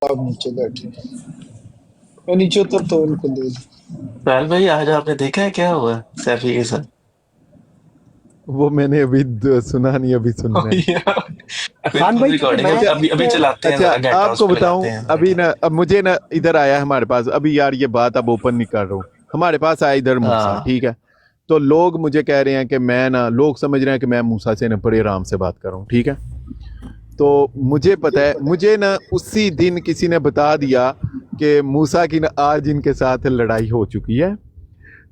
आप नीचे बैठे, मैं नीचे उतरता हूँ, इनको ले लो। साहिल भाई, आज आपने देखा है क्या हुआ सैफी के साथ? वो मैंने अभी सुना नहीं, अभी सुनना है। यार, मेरे खान पास भाई तो रिकॉर्डिंग है, मैं अभी अभी चलाते हैं, अच्छा, जरा गेट हाउस आपको पे बताऊं, लगाते हैं अभी जरा। ना, अब मुझे ना इधर आया है हमारे पास, अभी यार ये बात अब ओपन नहीं कर रहा हूँ, हमारे पास आया इधर मूसा, हाँ ठीक है। तो लोग मुझे कह रहे हैं कि मैं ना, लोग समझ रहे हैं कि मैं मूसा से ना बड़े आराम से बात कर रहा हूँ, ठीक है। तो मुझे पता है, मुझे ना उसी दिन किसी ने बता दिया कि मूसा की ना आज इनके साथ लड़ाई हो चुकी है।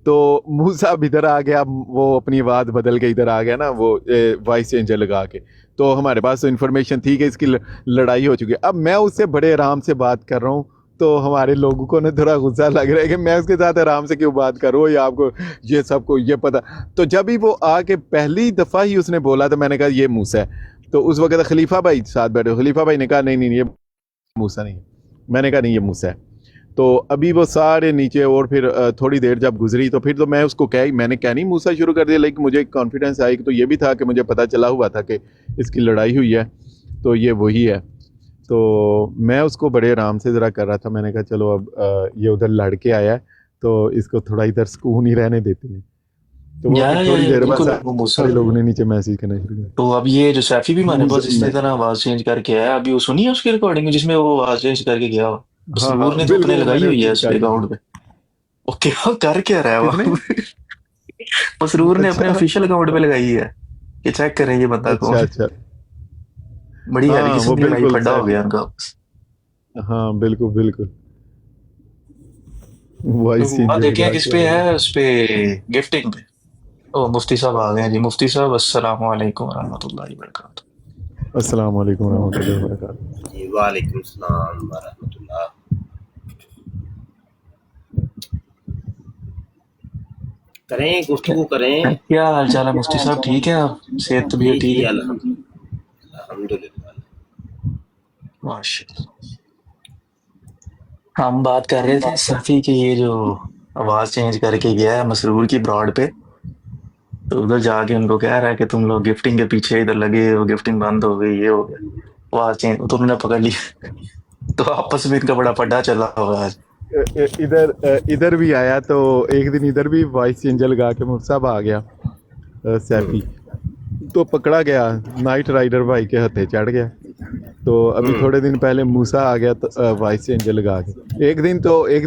तो मूसा अब इधर आ गया, वो अपनी आवाज़ बदल के इधर आ गया ना, वो वॉइस चेंजर लगा के। तो हमारे पास तो इन्फॉर्मेशन थी कि इसकी लड़ाई हो चुकी है। अब मैं उससे बड़े आराम से बात कर रहा हूँ, तो हमारे लोगों को ना थोड़ा गुस्सा लग रहा है कि मैं उसके साथ आराम से क्यों बात करूँ, या आपको ये सबको ये पता। तो जब ही वो आके पहली दफ़ा ही उसने बोला, तो मैंने कहा ये मूसा है। तो उस वक्त खलीफा भाई साथ बैठे, खलीफा भाई ने कहा नहीं नहीं, ये मूसा नहीं है। मैंने कहा नहीं, ये मूसा है। तो अभी वो सारे नीचे, और फिर थोड़ी देर जब गुजरी, तो फिर तो मैं उसको मैंने कह नहीं मूसा शुरू कर दिया, लेकिन मुझे कॉन्फिडेंस आई, तो ये भी था कि मुझे पता चला हुआ था कि इसकी लड़ाई हुई है, तो ये वही है। तो मैं उसको बड़े आराम से ज़रा कर रहा था, मैंने कहा चलो अब ये उधर लड़ के आया है, तो इसको थोड़ा इधर सुकून ही रहने देते हैं। तो वो फिर थोड़ी या देर बाद बिल्कुल, वो मूसा। सारे लोगों ने नीचे मैसेज करना शुरू किया। तो अब ये जो सैफी भी हमारे पास इसी मैं तरह आवाज चेंज करके आया, अभी वो सुनी है उसकी रिकॉर्डिंग जिसमें वो आवाज चेंज करके गया हो? हाँ मसरूर हाँ ने तो अपने बिल्कुल, वो लगाई मैंने हुई है उसकी उस रिकॉर्डिंग अकाउंट सुनी। पे। वो क्या कर क्या रहा है किसने? वो? मसरूर ने अपने अच्छा ऑफिशियल अकाउंट पे लगाई है कि चेक करें ये बंदा कौन अच्छा है। अच्छा। बड़ी हैवी हाँ किस्म वो की लड़ाई बिल्कुल फड्डा हो सैफी। गया उनका। हाँ बिल्कुल बिल्कुल, तो वॉइस हुआ चेंजर देखें लगा किस के पे आया। है, उस पे गिफ्टिंग पे। ओ मुफ्ती साहब आ गए हैं जी। मुफ्ती साहब, अस्सलाम वालेकुम रहमतुल्लाहि वबरकातुहू। अस्सलाम वालेकुम रहमतुल्लाहि व बरकातहू। जी वालेकुम सलाम वरहमतुल्लाह। करें गुफ्तगू करें। क्या हाल चाल है मुफ्ती साहब, ठीक है आप? सेहत जी तबीयत ठीक जी है? अल्हम्दुलिल्लाह। माशाल्लाह। हम बात कर रहे थे सफ़ी की, ये जो आवाज चेंज करके गया है मसरूर की ब्रॉड पे, तो उधर जाके उनको कह रहा है कि तुम लोग गिफ्टिंग के पीछे इधर लगे हो, गिफ्टिंग बंद हो गई, ये हो गया। आवाज चेंज तो उन्होंने पकड़ ली। तो आपस में इनका बड़ा पड्डा चला होगा आज। इधर भी आया, तो एक दिन इधर भी वॉइस चेंजर लगा के मुफ्त आ गया सैफी, तो पकड़ा गया, नाइट राइडर भाई के हथे चढ़ गया। तो अभी थोड़े दिन पहले मूसा आ गया, तो वॉइस चेंजर लगा के। एक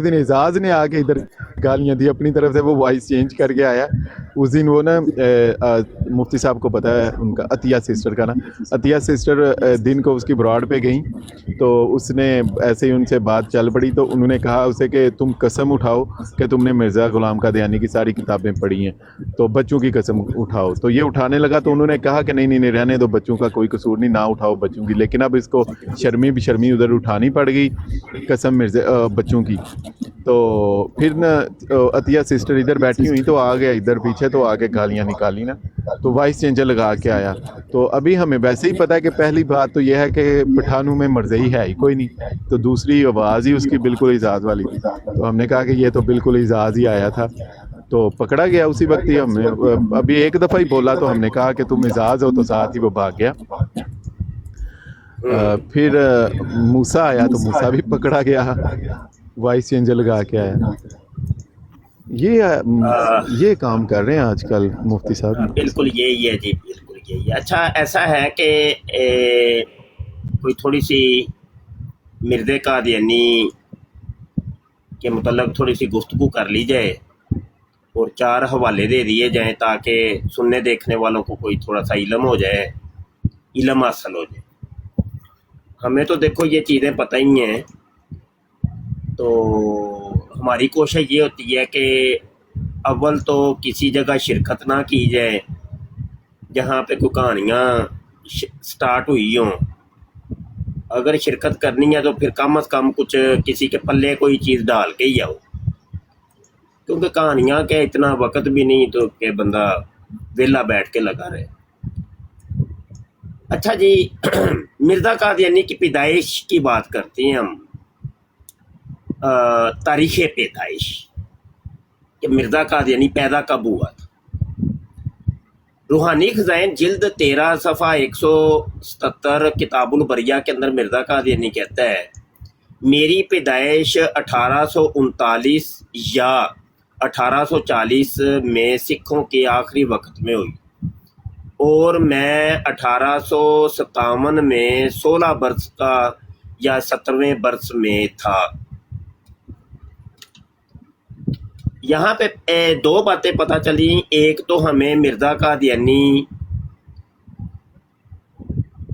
दिन एजाज ने आके इधर गालियां दी अपनी तरफ से, वो वॉइस चेंज करके आया। उस दिन वो ना मुफ्ती साहब को पता है उनका, अतिया सिस्टर का ना, अतिया सिस्टर दिन को उसकी ब्रॉड पे गई, तो उसने ऐसे ही उनसे बात चल पड़ी, तो उन्होंने कहा उसे कि तुम कसम उठाओ कि तुमने मिर्ज़ा ग़ुलाम क़ादियानी की सारी किताबें पढ़ी हैं, तो बच्चों की कसम उठाओ। तो ये उठाने लगा, तो उन्होंने कहा कि नहीं नहीं नहीं, रहने दो, बच्चों का कोई कसूर नहीं, ना उठाओ बच्चों की। लेकिन अब इसको शर्मी उधर उठानी पड़ गई कसम मिर्ज़ा बच्चों की। तो फिर ना अतिया सिस्टर इधर बैठी हुई, तो आ गया इधर पीछे, तो आके गालियाँ निकाली ना, तो वॉइस चेंजर लगा के आया। तो अभी हमें वैसे ही पता है कि पहली बात तो यह है कि पठानों में मरज़ई है ही कोई नहीं, तो दूसरी आवाज़ ही उसकी बिल्कुल एजाज वाली थी। तो हमने कहा कि ये तो बिल्कुल एजाज ही आया था, तो पकड़ा गया उसी वक्त ही। हमने अभी एक दफ़ा ही बोला, तो हमने कहा कि तुम एजाज हो, तो साथ ही वो भाग गया। फिर मूसा आया, तो मूसा भी पकड़ा गया, वॉइस चेंजर लगा के आया। ये काम कर रहे हैं आजकल मुफ्ती साहब। बिल्कुल यही है जी, बिल्कुल यही है। अच्छा ऐसा है कि कोई थोड़ी सी मिर्ज़े कादियानी के मतलब थोड़ी सी गुफ्तगू कर ली जाए और 4 हवाले दे दिए जाएं, ताकि सुनने देखने वालों को कोई थोड़ा सा इल्म हो जाए, इल्म हासिल हो जाए। हमें तो देखो ये चीज़ें पता ही हैं, तो हमारी कोशिश ये होती है कि अव्वल तो किसी जगह शिरकत ना की जाए जहाँ पे कोई कहानियाँ स्टार्ट हुई हों। अगर शिरकत करनी है तो फिर कम से कम कुछ किसी के पल्ले कोई चीज़ डाल के ही आओ, क्योंकि कहानियाँ के इतना वक्त भी नहीं तो कि बंदा वेला बैठ के लगा रहे। अच्छा जी, मिर्ज़ा कादियानी की पैदाइश की बात करते हैं हम, तारीख़ पैदाइश कि मिर्ज़ा कादियानी पैदा कब हुआ था। रूहानी खज़ाइन जिल्द 13 सफ़ा 177 किताबुल बरिया के अंदर मिर्ज़ा कादियानी कहता है میری پیدائش 1839 یا 1840 میں سکھوں کے آخری وقت میں ہوئی، اور میں 1857 میں 16 برس کا یا 17ویں برس میں تھا۔ یہاں پہ دو باتیں پتہ چلی، ایک تو ہمیں مرزا قادیانی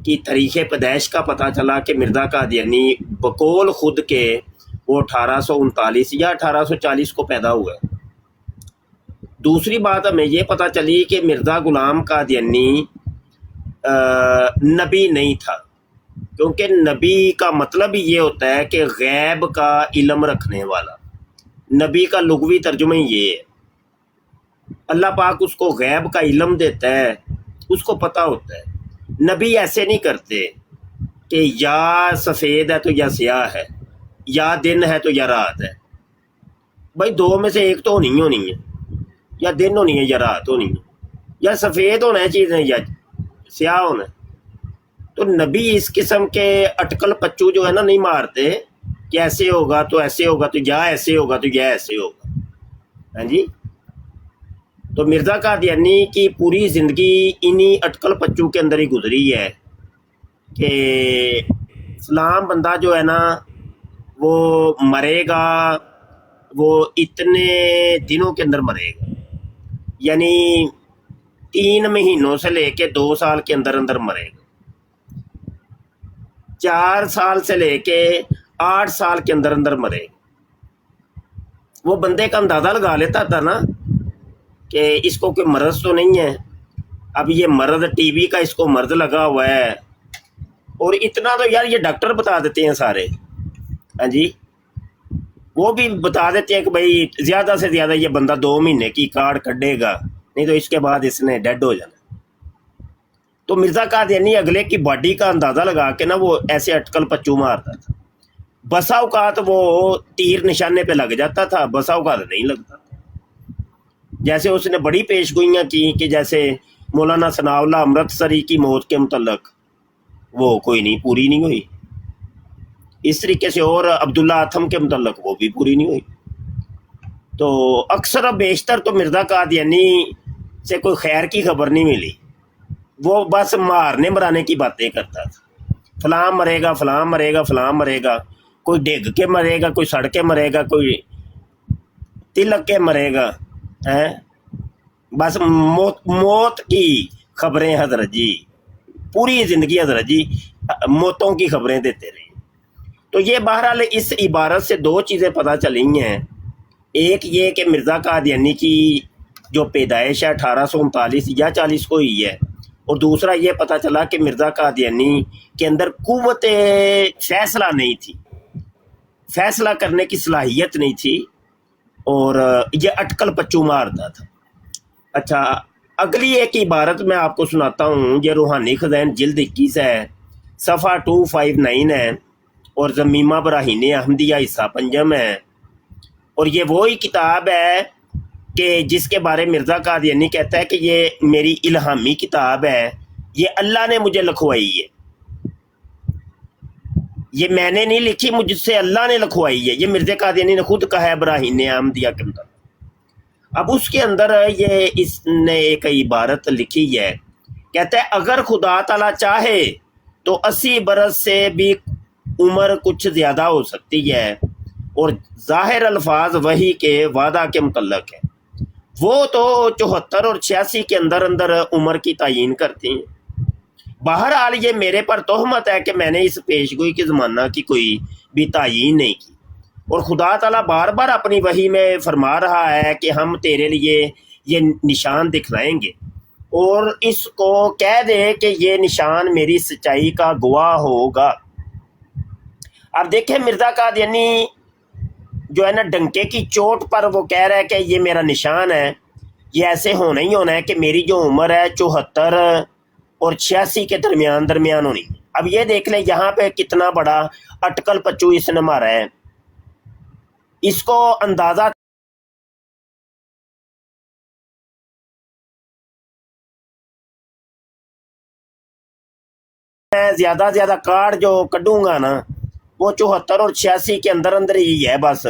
کی تاریخ پیدائش کا پتہ چلا کہ مرزا قادیانی بقول خود کے وہ 1839 یا 1840 کو پیدا ہوا ہے۔ دوسری بات ہمیں یہ پتہ چلی کہ مرزا غلام قادیانی نبی نہیں تھا، کیونکہ نبی کا مطلب ہی یہ ہوتا ہے کہ غیب کا علم رکھنے والا۔ نبی کا لغوی ترجمہ یہ ہے، اللہ پاک اس کو غیب کا علم دیتا ہے، اس کو پتہ ہوتا ہے۔ نبی ایسے نہیں کرتے کہ یا سفید ہے تو یا سیاہ ہے، یا دن ہے تو یا رات ہے۔ بھائی دو میں سے ایک تو ہونی ہے، یا دن ہونی ہے یا رات ہونی ہے، یا سفید ہونا ہے چیزیں یا سیاہ ہونا ہے۔ تو نبی اس قسم کے اٹکل پچو جو ہے نا نہیں مارتے کہ ایسے ہوگا تو ایسے ہوگا تو یا ایسے ہوگا تو یا ایسے ہوگا۔ ہاں جی، تو مرزا قادیانی کی پوری زندگی انہی اٹکل پچو کے اندر ہی گزری ہے کہ فلاں بندہ جو ہے نا وہ مرے گا، وہ اتنے دنوں کے اندر مرے گا، یعنی 3 مہینوں سے لے کے 2 سال کے اندر اندر مرے گا، 4 سال سے لے کے 8 سال کے اندر اندر مرے گا۔ وہ بندے کا اندازہ لگا لیتا تھا نا کہ اس کو کوئی مرض تو نہیں ہے۔ اب یہ مرض ٹی وی کا اس کو مرض لگا ہوا ہے، اور اتنا تو یار یہ ڈاکٹر بتا دیتے ہیں سارے۔ ہاں جی، وہ بھی بتا دیتے ہیں کہ بھائی زیادہ سے زیادہ یہ بندہ 2 مہینے کی کارڈ کٹے گا، نہیں تو اس کے بعد اس نے ڈیڈ ہو جانا۔ تو مرزا قادیانی اگلے کی باڈی کا اندازہ لگا کے نا وہ ایسے اٹکل پچو مارتا تھا۔ بسا اوقات وہ تیر نشانے پہ لگ جاتا تھا، بسا اوقات نہیں لگتا تھا۔ جیسے اس نے بڑی پیش گوئیاں کی کہ جیسے مولانا ثناء اللہ امرتسری کی موت کے متعلق وہ کوئی نہیں پوری نہیں ہوئی، اس طریقے سے اور عبداللہ آتھم کے متعلق وہ بھی پوری نہیں ہوئی۔ تو اکثر و بیشتر تو مرزا قادیانی سے کوئی خیر کی خبر نہیں ملی، وہ بس مارنے مرانے کی باتیں کرتا تھا، فلاں مرے گا فلاں مرے گا فلاں مرے گا، کوئی ڈگ کے مرے گا، کوئی سڑ کے مرے گا، کوئی تلک کے مرے گا، بس موت کی خبریں حضرت جی، پوری زندگی حضرت جی موتوں کی خبریں دیتے رہے۔ تو یہ بہرحال اس عبارت سے 2 چیزیں پتہ چلی ہیں، ایک یہ کہ مرزا قادیانی کی جو پیدائش ہے 1839 یا 40 کو ہوئی ہے، اور دوسرا یہ پتہ چلا کہ مرزا قادیانی کے اندر قوت فیصلہ نہیں تھی، فیصلہ کرنے کی صلاحیت نہیں تھی، اور یہ اٹکل پچو مارتا تھا۔ اچھا، اگلی ایک عبارت میں آپ کو سناتا ہوں، یہ روحانی خزائن جلد 21 ہے، صفحہ 259 ہے، اور ضمیمہ براہین احمدیہ حصہ پنجم ہے، اور یہ وہی کتاب ہے کہ جس کے بارے مرزا قادیانی کہتا ہے کہ یہ میری الہامی کتاب ہے، یہ اللہ نے مجھے لکھوائی ہے، یہ میں نے نہیں لکھی، مجھ سے اللہ نے لکھوائی ہے، یہ مرزا قادیانی نے خود کہا ہے براہین احمدیہ کے اندر۔ اب اس کے اندر یہ اس نے ایک عبارت لکھی ہے، کہتا ہے اگر خدا تعالیٰ چاہے تو 80 برس سے بھی عمر کچھ زیادہ ہو سکتی ہے، اور ظاہر الفاظ وحی کے وعدہ کے متعلق ہے، وہ تو 74 اور 86 کے اندر اندر عمر کی تعین کرتی ہیں۔ بہرحال یہ میرے پر تہمت ہے کہ میں نے اس پیشگوئی کے زمانہ کی کوئی بھی تعین نہیں کی، اور خدا تعالیٰ بار بار اپنی وحی میں فرما رہا ہے کہ ہم تیرے لیے یہ نشان دکھلائیں گے، اور اس کو کہہ دے کہ یہ نشان میری سچائی کا گواہ ہوگا۔ اب دیکھیں مرزا قادیانی جو ہے نا ڈنکے کی چوٹ پر وہ کہہ رہا ہے کہ یہ میرا نشان ہے، یہ ایسے ہونا ہی ہونا ہے کہ میری جو عمر ہے 74 اور 86 کے درمیان ہونی۔ اب یہ دیکھ لیں یہاں پہ کتنا بڑا اٹکل پچو اس نے مارا ہے، اس کو اندازہ میں زیادہ کارڈ جو کڈوں گا نا وہ 74 اور 86 کے اندر اندر ہی ہے بس.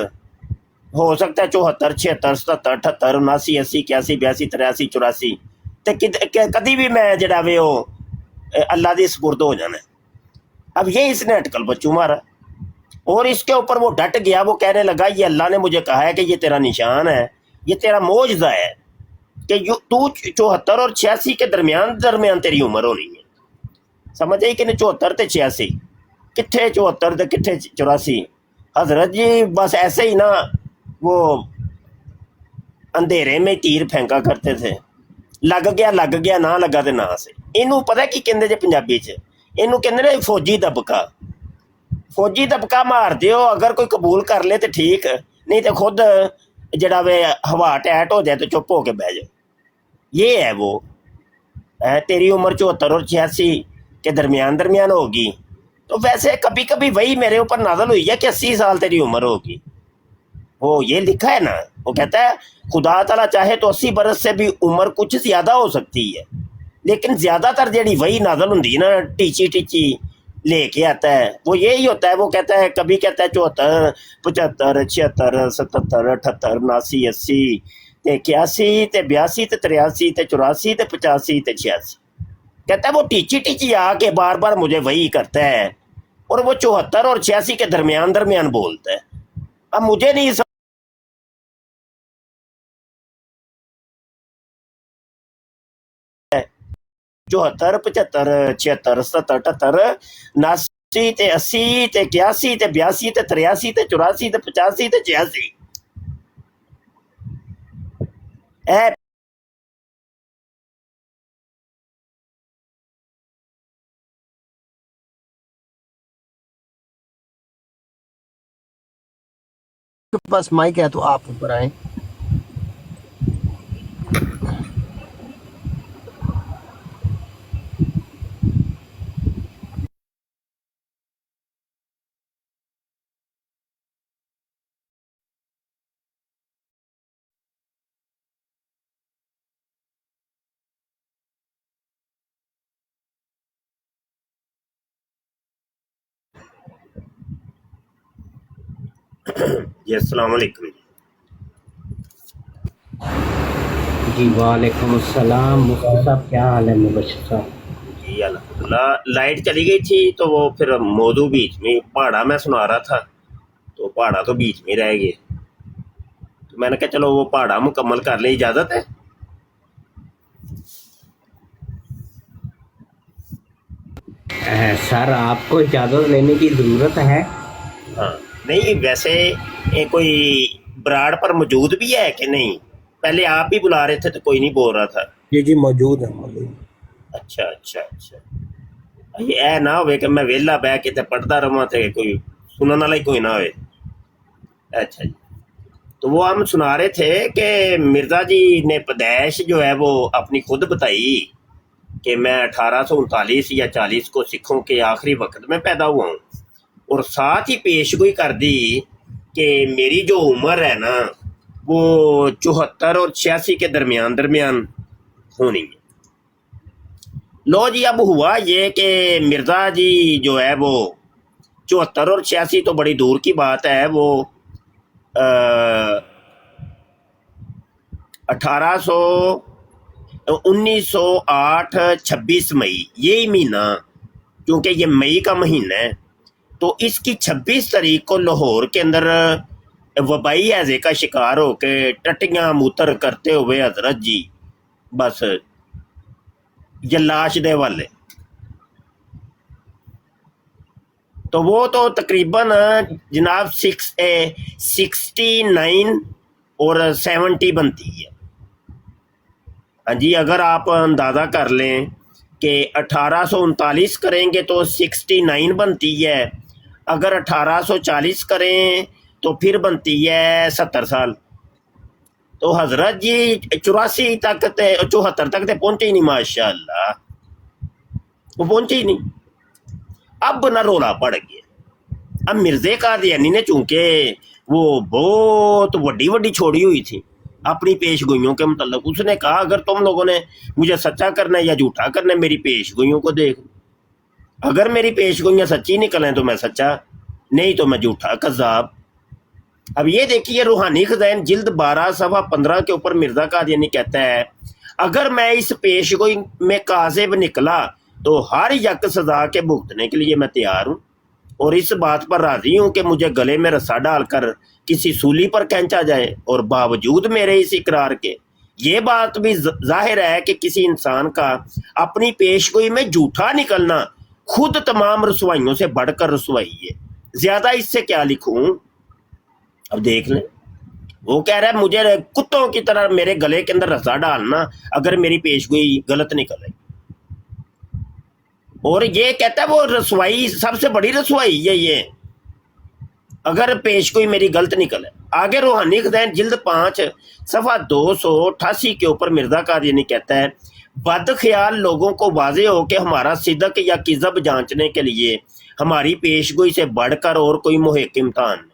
ہو سکتا ہے 74 76 77 78 79 80 81 82 83 84 تے کدی بھی میں جڑا وے وہ اللہ دی سپرد ہو جانا ہے. اب یہ اس نے اٹکل بچوں مارا اور اس کے اوپر وہ ڈٹ گیا. وہ کہنے لگا یہ اللہ نے مجھے کہا ہے کہ یہ تیرا نشان ہے, یہ تیرا معجزہ ہے کہ تو 74 اور 86 کے درمیان تیری عمر ہونی ہے. سمجھ آئی کہ نہیں؟ 74 تے 86 کتھے 74 تے کتھے 84. حضرت جی بس ایسے ہی نا وہ اندھیرے میں تیر پھینکا کرتے تھے. لگ گیا نہ لگا تے نہ سے. اینوں پتہ کی کہندے جے پنجابی چ؟ اینوں کہندے نے فوجی دبکا مار دیو. اگر کوئی قبول کر لے تو ٹھیک, نہیں تو خود جڑا وے ہوا ٹیٹ ہو جائے تو چپ ہو کے بہ جائے. یہ ہے وہ تیری عمر 74 اور 86 کے درمیان ہوگی. تو ویسے کبھی کبھی وہی میرے اوپر نازل ہوئی ہے کہ 80 سال تیری عمر ہوگی. وہ یہ لکھا ہے نا, وہ کہتا ہے خدا تعالیٰ چاہے تو 80 برس سے بھی عمر کچھ زیادہ ہو سکتی ہے, لیکن زیادہ تر جیڑی وہی نازل ہوندی ہے نا ٹیچی لے کے آتا ہے وہ یہی ہوتا ہے. وہ کہتا ہے کبھی کہتا ہے 74 75 76 77 78 79 80 تے 81 تے 82 تے 83 تے 84 تے 85 تے 86. کہتا ہے وہ ٹیچی آ کے بار بار مجھے وہی کرتا ہے اور وہ 74 اور 86 کے درمیان بولتا ہے. اب مجھے نہیں 74 75 76 77 78 79 تے 80 تے 81 تے 82 تے 83 تے 84 تے 85 تے 86. اے بس مائک ہے تو آپ اوپر آئیں. جی السلام علیکم. جی وعلیکم السلام. مفتی صاحب کیا حال ہے؟ مبشر صاحب جی الحمدللہ. لائٹ چلی گئی تھی تو وہ پھر موضوع بیچ میں پہاڑا میں سنا رہا تھا تو پہاڑا تو بیچ میں رہ گئے. تو میں نے کہا چلو وہ پہاڑا مکمل کر لیں. اجازت ہے؟ سر آپ کو اجازت لینے کی ضرورت ہے؟ ہاں نہیں ویسے کوئی براڑ پر موجود بھی ہے کہ نہیں؟ پہلے آپ ہی بلا رہے تھے تو کوئی نہیں بول رہا تھا. جی موجود ہے موجود. اچھا یہ نہ ہوئے کہ میں ویلا بہ کے پڑھتا رہا تو کوئی سننے والا ہی کوئی نہ ہوئے. اچھا جی. تو وہ ہم سنا رہے تھے کہ مرزا جی نے پیدائش جو ہے وہ اپنی خود بتائی کہ میں 1839 یا 40 کو سکھوں کے آخری وقت میں پیدا ہوا ہوں, اور ساتھ ہی پیشگوئی کر دی کہ میری جو عمر ہے نا وہ 74 اور 86 کے درمیان ہونی ہے. لو جی اب ہوا یہ کہ مرزا جی جو ہے وہ 74 اور 86 تو بڑی دور کی بات ہے. وہ 1908 26 مئی یہی مہینہ, کیونکہ یہ مئی کا مہینہ ہے تو اس کی 26 تاریخ کو لاہور کے اندر وبائی ہیضے کا شکار ہو کے ٹٹیاں موتر کرتے ہوئے حضرت جی بس جلاش دے والے. تو وہ تو تقریباً جناب 69 اور 70 بنتی ہے. ہاں جی اگر آپ اندازہ کر لیں کہ 1839 کریں گے تو 69 بنتی ہے, اگر 1840 کریں تو پھر بنتی ہے 70 سال. تو حضرت جی 84 تک 74 تک تے پہنچے ہی نہیں. ماشاء اللہ وہ پہنچے ہی نہیں. اب نہ رولا پڑ گیا. اب مرزے قادیانی نے چونکہ وہ بہت وڈی چھوڑی ہوئی تھی اپنی پیش گوئیوں کے متعلق, اس نے کہا اگر تم لوگوں نے مجھے سچا کرنا ہے یا جھوٹا کرنا ہے میری پیش گوئیوں کو دیکھ. اگر میری پیش گوئیاں سچی نکلیں تو میں سچا नहीं तो मैं झूठा कज़ाब। अब ये देखिए रूहानी खज़ाइन जिल्द 12 सफ़ा 15 के ऊपर मिर्ज़ा कादियानी कहता है, अगर मैं इस पेशगोई में काज़िब निकला तो हर यक सज़ा के भुगतने के लिए मैं तैयार हूँ और इस बात पर राज़ी हूँ कि मुझे गले में रस्सा डालकर किसी सूली पर खींचा जाए, और बावजूद मेरे इस इकरार के ये बात भी जाहिर है कि किसी इंसान का अपनी पेशगोई में झूठा निकलना खुद तमाम रसवाइयों से बढ़कर रसवाई है। ज्यादा इससे क्या लिखूं? अब देख लें, वो कह रहा है मुझे कुत्तों की तरह मेरे गले के अंदर रस्सा डालना अगर मेरी पेशगोई गलत निकले, और ये कहता है वो रसवाई सबसे बड़ी रसवाई है ये अगर पेशगोई मेरी गलत निकले। आगे रूहानी खज़ाइन जिल्द 5 सफ़ा 288 के ऊपर मिर्ज़ा कादियानी कहता है, बद ख्याल लोगों को वाज़े हो कि हमारा सिदक या किज़ब जांचने के लिए हमारी पेशगोई से बढ़कर और कोई मुहिक इम्तहान नहीं।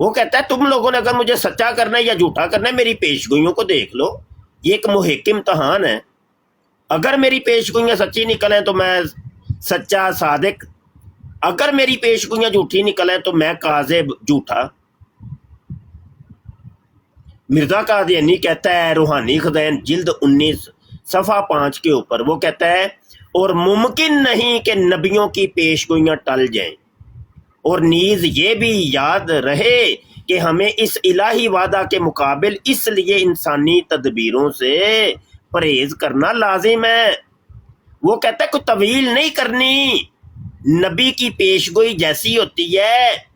वो कहता है तुम लोगों ने अगर मुझे सच्चा करना है या झूठा करना है, मेरी पेशगोइयों को देख लो, ये एक मुहिक इम्तहान है। अगर मेरी पेशगोइयाँ सच्ची निकलें तो मैं सच्चा सादिक, अगर मेरी पेशगोइयाँ झूठी निकलें तो मैं काज़िब झूठा। मिर्ज़ा कादियानी कहता है रूहानी खज़ाइन जिल्द 19 सफ़ा 5 के ऊपर, वो कहता है और मुमकिन नहीं कि नबियों की पेशगोइयाँ टल जाएं, और नीज़ ये भी याद रहे कि हमें इस इलाही वादा के मुकाबिल इसलिए इंसानी तदबीरों से परहेज करना लाजिम है। वो कहता है कोई तवील नहीं करनी, नबी की पेशगोई जैसी होती है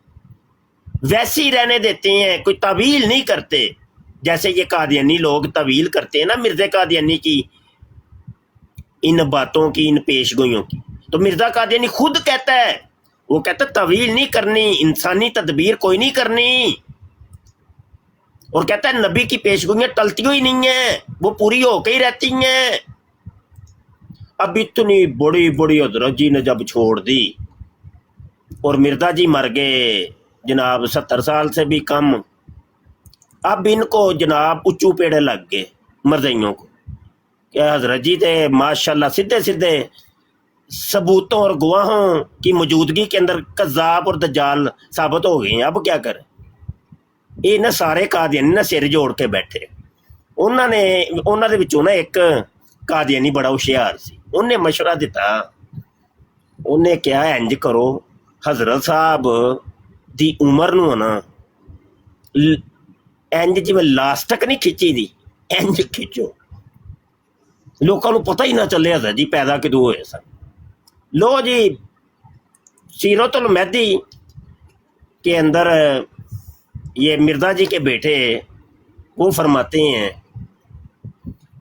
वैसी रहने देते हैं, कोई तवील नहीं करते जैसे ये कादियानी लोग तवील करते हैं ना मिर्ज़ा कादियानी की इन बातों की, इन पेशगोइयों की। तो मिर्ज़ा कादियानी खुद कहता है, वो कहता है तवील नहीं करनी, इंसानी तदबीर कोई नहीं करनी, और कहता है नबी की पेशगोइयाँ टलती ही नहीं है, वो पूरी होकर ही रहती हैं। अब इतनी बड़ी बड़ी हज़रत जी ने जब छोड़ दी और मिर्ज़ा जी मर गए जनाब 70 साल से भी कम, अब इनको जनाब उच्चू पेड़े लग गए मरज़इयों को कि हज़रत जी थे माशाल्लाह सीधे सीधे सबूतों और गवाहों की मौजूदगी के अंदर कज़्ज़ाब और दज्जाल साबित हो गए हैं। अब क्या करें? ये ना सारे कादियानी ना सिर जोड़ के बैठे। उन्होंने विचों ना एक कादियानी बड़ा होशियार सी, उन्हें मशवरा दिता, उन्हें क्या इंज करो हज़रत साहब दी उम्र नूं ना इंज जिवें लास्टक नहीं खिंची दी, इंज खिंचो लोगों को पता ही ना चले हज़रत जी पैदा कदों होए सन। लो जी सीरतुल महदी के अंदर ये मिर्ज़ा जी के बेटे वो फरमाते हैं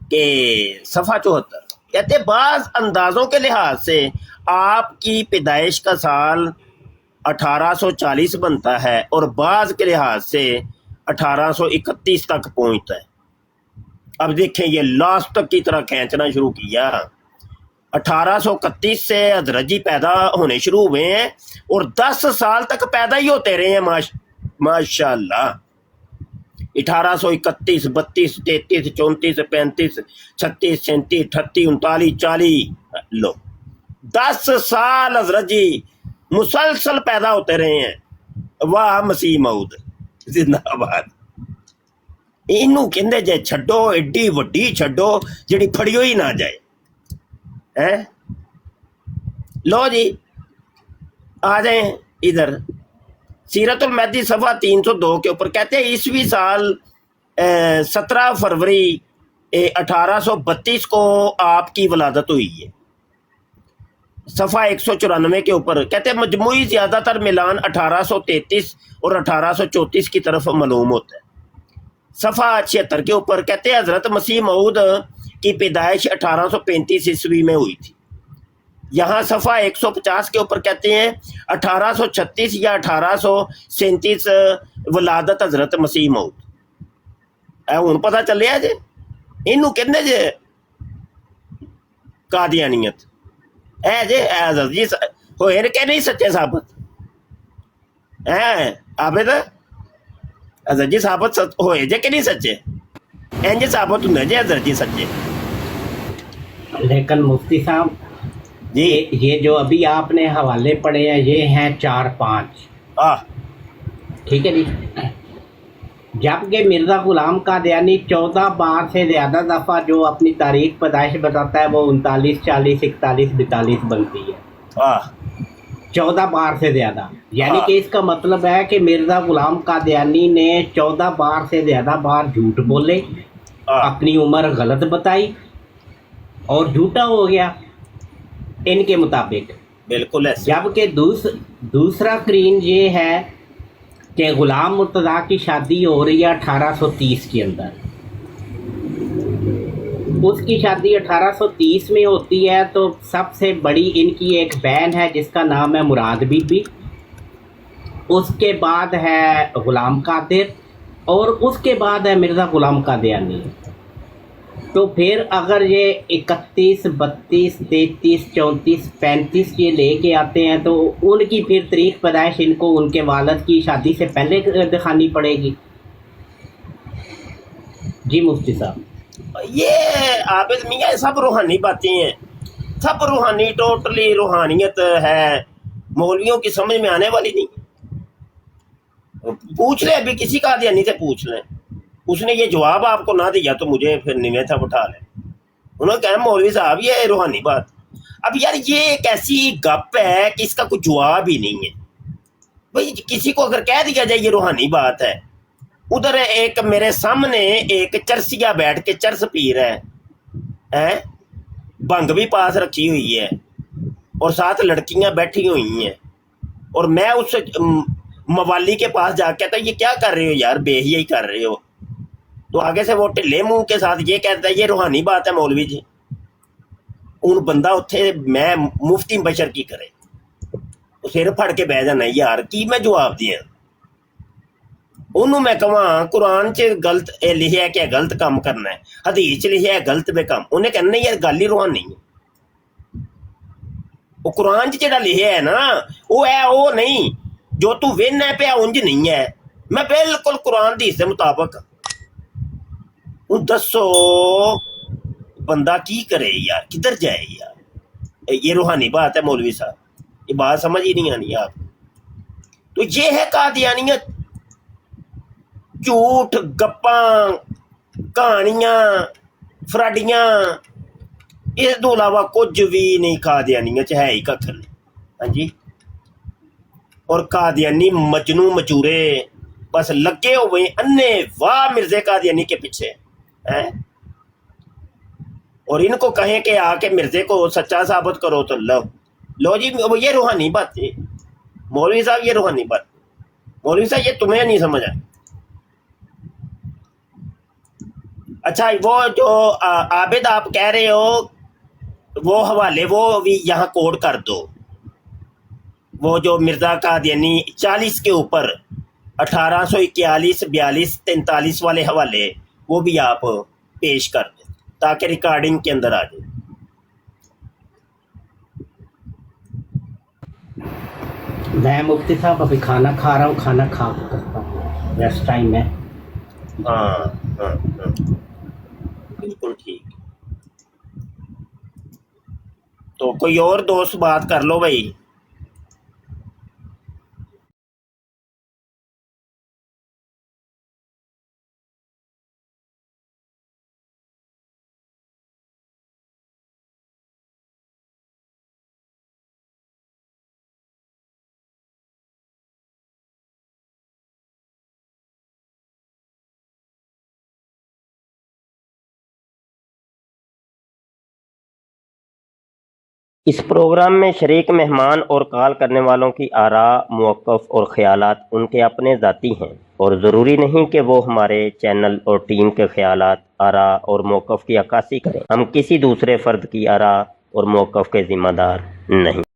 कि सफ़ा 74 कहते बाज़ अंदाज़ों के लिहाज से आपकी पैदाइश का साल 1840 बनता है और बाज़ के लिहाज से 1831 तक पहुंचता है। अब देखें ये लास्ट तक की तरह खींचना शुरू किया। 1831 से हज़रत जी पैदा होने शुरू हुए हैं और 10 साल तक पैदा ही होते रहे हैं माशाल्लाह। 1831, 32, 33, 34, 35, 36, 37, 38, 39, 40 लो 10 साल हज़रत जी मुसलसल पैदा होते रहे हैं। वाह मसीह मऊद जिंदाबाद। इनू कहंदे जे छड्डो एडी वड्डी छड्डो जिहड़ी फड़ियो ही ना जाए है। लो जी आ जाए इधर सीरतुल महदी सफ़ा 302 के ऊपर कहते हैं ईस्वी साल 17 फरवरी 1832 को आपकी वलादत हुई है। सफ़ा 194 के ऊपर कहते हैं मजमूई ज़्यादातर मिलान 1833 और 1834 की तरफ मालूम होता है। सफ़ा 76 के ऊपर कहते हैं हज़रत मसीह मऊद की पैदाइश 1835 ईस्वी में हुई थी। यहाँ सफ़ा 150 के ऊपर कहते हैं 1836 या 1837 वलादत हज़रत मसीह मऊद। हुण पता चलिया जे इनू कहंदे जे कादियानियत है जे हज़रत जी होए ने कि नहीं सच्चे साबित है। आबिद हज़रत जी साबित होए जे कि नहीं सच्चे, इंज साबित होंदे जे हज़रत जी सच्चे। लेकिन मुफ्ती साहब जी ये जो अभी आपने हवाले पढ़े हैं ये हैं 4-5 ठीक है जी। जबकि मिर्ज़ा ग़ुलाम कादियानी 14 बार से ज़्यादा दफ़ा जो अपनी तारीख पैदाइश बताता है वो 39, 40, 41, 42 बनती है। 14 बार से ज़्यादा, यानी कि इसका मतलब है कि मिर्ज़ा ग़ुलाम कादियानी ने 14 बार से ज़्यादा बार झूठ बोले, अपनी उम्र गलत बताई और झूठा हो गया इनके मुताबिक। बिल्कुल ऐसे। जबकि दूसरा स्क्रीन ये है कि गुलाम मुर्तज़ा की शादी हो रही है 1830 के अंदर। उसकी शादी 1830 में होती है, तो सबसे बड़ी इनकी एक बहन है जिसका नाम है मुराद बीबी, उसके बाद है गुलाम कादिर और उसके बाद है मिर्ज़ा ग़ुलाम कादियानी। तो फिर अगर ये 31, 32, 33, 34, 35 ये लेके आते हैं तो उनकी फिर तारीख पैदाइश इनको उनके वालिद की शादी से पहले दिखानी पड़ेगी। जी मुफ्ती साहब, ये आबिद मियाँ सब रूहानी बातें हैं, सब रूहानी, टोटली रूहानियत है, मौलवियों की समझ में आने वाली नहीं। पूछ ले, अभी किसी कादियानी से पूछ लें, उसने ये जवाब आपको ना दिया तो मुझे फिर निवे था उठा ले। उन्होंने कहा मौलवी साहब ये रूहानी बात। अब यार ये एक ऐसी गप है कि इसका कोई जवाब ही नहीं है। भाई किसी को अगर कह दिया जाए ये रूहानी बात है, उधर एक मेरे सामने एक चरसिया बैठ के चरस पी रहा है, भंग भी पास रखी हुई है और साथ लड़कियां बैठी हुई हैं, और मैं उस मवाली के पास जाके कहता ये क्या कर रहे हो यार, बेहिया ही कर रहे हो। तो आगे से वो ढिले मुंह के साथ ये कहता है ये रूहानी बात है मौलवी जी। उन बंदा उत्थे मैं मुफ्ती बशर की करे, सिर फड़ के बह जाना यार, की मैं जवाब दिया उन्होंने। मैं कहा कुरान च गलत लिखा है कि गलत काम करना है, हदीस च लिखा है गलत बे काम, उन्हें कहना नहीं यार गल ही रूहानी है। वो कुरान च जेड़ा लिखा है ना वो है, वो नहीं जो तू वेना पिया उंज नहीं है। मैं बिल्कुल कुरान हदीस के मुताबिक। दसो बंदा की करे यार, किधर जाए यार, ये रूहानी बात है मौलवी साहब, ये बात समझ ही नहीं आनी आप। तो ये है कादियानियत, झूठ, गप्पा, कहानियां, फराडियां, इस तो अलावा कुछ भी नहीं कादियानियत है ही कख नहीं। हाँ जी, और कादियानी मजनू मचूरे बस लगे हुए अन्ने वाह मिर्जे कादियानी के पीछे हैं। और इनको कहें कि आके मिर्जे को सच्चा साबित करो तो लो जी ये रूहानी बात है मौलवी साहब, ये रूहानी बात। मौलवी साहब ये तुम्हें नहीं समझ आया। अच्छा वो जो आबिद आप कह रहे हो वो हवाले वो भी यहाँ कोड कर दो, वो जो मिर्जा कादियानी 40 के ऊपर 1841, 42, 43 वाले हवाले वो भी आप पेश कर दो ताकि रिकॉर्डिंग के अंदर आ जाए। मैं मुफ्ती साहब अभी खाना खा रहा हूँ, खाना खा करता हूँ, रेस्ट टाइम है। हाँ, बिल्कुल ठीक। तो कोई और दोस्त बात कर लो भाई। इस प्रोग्राम में शरीक मेहमान और कॉल करने वालों की आरा, मौक़िफ़ और ख़यालात उनके अपने ज़ाती हैं और ज़रूरी नहीं कि वो हमारे चैनल और टीम के ख़यालात, आरा और मौक़िफ़ की अक्कासी करें। हम किसी दूसरे फ़र्द की आरा और मौक़िफ़ के ज़िम्मेदार नहीं।